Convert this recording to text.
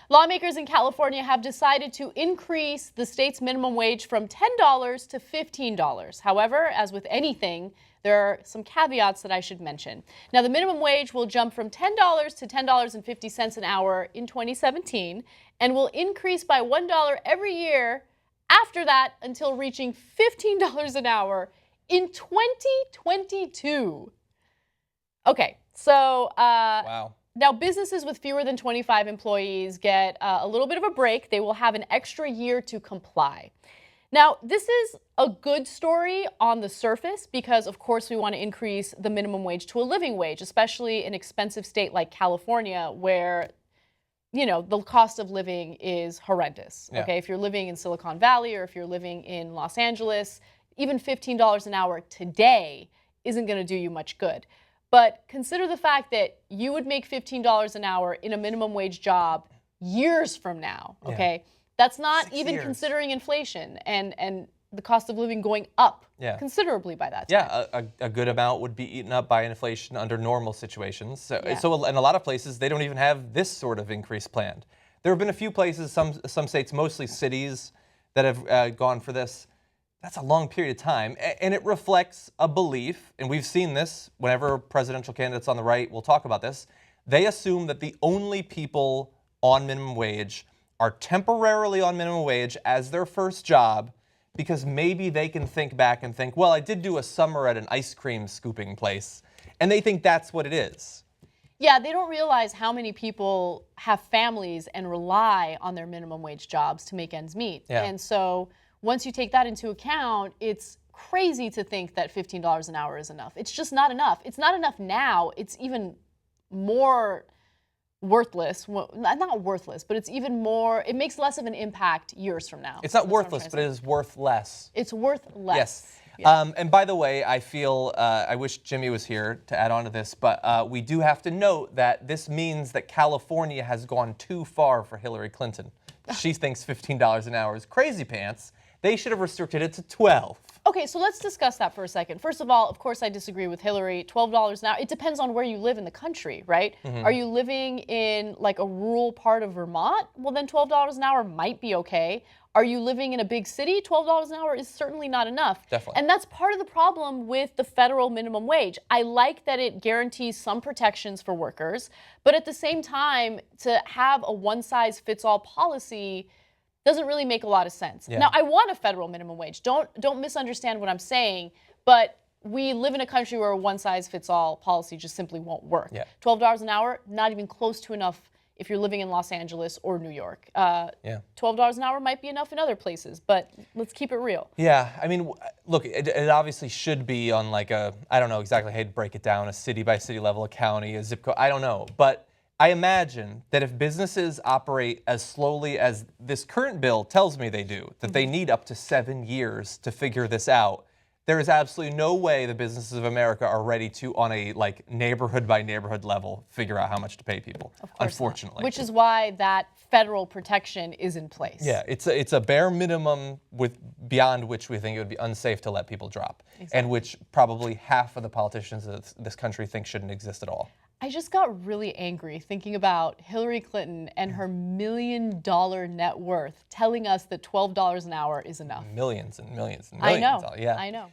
Lawmakers in California have decided to increase the state's minimum wage from $10 to $15. However, as with anything, there are some caveats that I should mention. Now, the minimum wage will jump from $10 to $10.50 an hour in 2017 and will increase by $1 every year after that until reaching $15 an hour in 2022. Okay, so wow. Now, businesses with fewer than 25 employees get a little bit of a break. They will have an extra year to comply. Now, this is a good story on the surface because, of course, we want to increase the minimum wage to a living wage, especially in an expensive state like California where, you know, the cost of living is horrendous. Yeah. Okay, if you're living in Silicon Valley or if you're living in Los Angeles, even $15 an hour today isn't going to do you much good. But consider the fact that you would make $15 an hour in a minimum wage job years from now, okay? Yeah. That's not 6 even years. Considering inflation and the cost of living going up considerably by that time. Yeah, a good amount would be eaten up by inflation under normal situations. So in a lot of places, they don't even have this sort of increase planned. There have been a few places, some states, mostly cities, that have gone for this. That's a long period of time, and it reflects a belief, and we've seen this whenever presidential candidates on the right will talk about this. They assume that the only people on minimum wage are temporarily on minimum wage as their first job because maybe they can think back and think, well, I did do a summer at an ice cream scooping place, and they think that's what it is. Yeah, they don't realize how many people have families and rely on their minimum wage jobs to make ends meet. Yeah. And so once you take that into account, it's crazy to think that $15 an hour is enough. It's just not enough. It's not enough now. It's even more worthless. Well, not worthless, but it's even more, it makes less of an impact years from now. It's not worthless, but it is worth less. It's worth less. Yes. Yeah. And by the way, I feel, I wish Jimmy was here to add on to this, but we do have to note that this means that California has gone too far for Hillary Clinton. She thinks $15 an hour is crazy pants. They should have restricted it to 12. Okay, so let's discuss that for a second. First of all, of course, I disagree with Hillary. $12 an hour, it depends on where you live in the country, right? Mm-hmm. Are you living in like a rural part of Vermont? Well, then $12 an hour might be okay. Are you living in a big city? $12 an hour is certainly not enough. Definitely. And that's part of the problem with the federal minimum wage. I like that it guarantees some protections for workers, but at the same time, to have a one-size-fits-all policy doesn't really make a lot of sense. Yeah. Now, I want a federal minimum wage. Don't misunderstand what I'm saying, but we live in a country where a one-size-fits-all policy just simply won't work. Yeah. $12 an hour, not even close to enough if you're living in Los Angeles or New York. $12 an hour might be enough in other places, but let's keep it real. Yeah, I mean, look, it obviously should be on like a, I don't know exactly how to break it down, a city-by-city level, a county, a zip code, I don't know. But I imagine that if businesses operate as slowly as this current bill tells me they do, that they need up to 7 years to figure this out, there is absolutely no way the businesses of America are ready to, on a like neighborhood by neighborhood level, figure out how much to pay people. Of course unfortunately. Not. Which is why that federal protection is in place. Yeah, it's a bare minimum beyond which we think it would be unsafe to let people drop, and which probably half of the politicians of this country think shouldn't exist at all. I just got really angry thinking about Hillary Clinton and her $1 million net worth telling us that $12 an hour is enough. Millions and millions and millions. I know. Yeah. I know.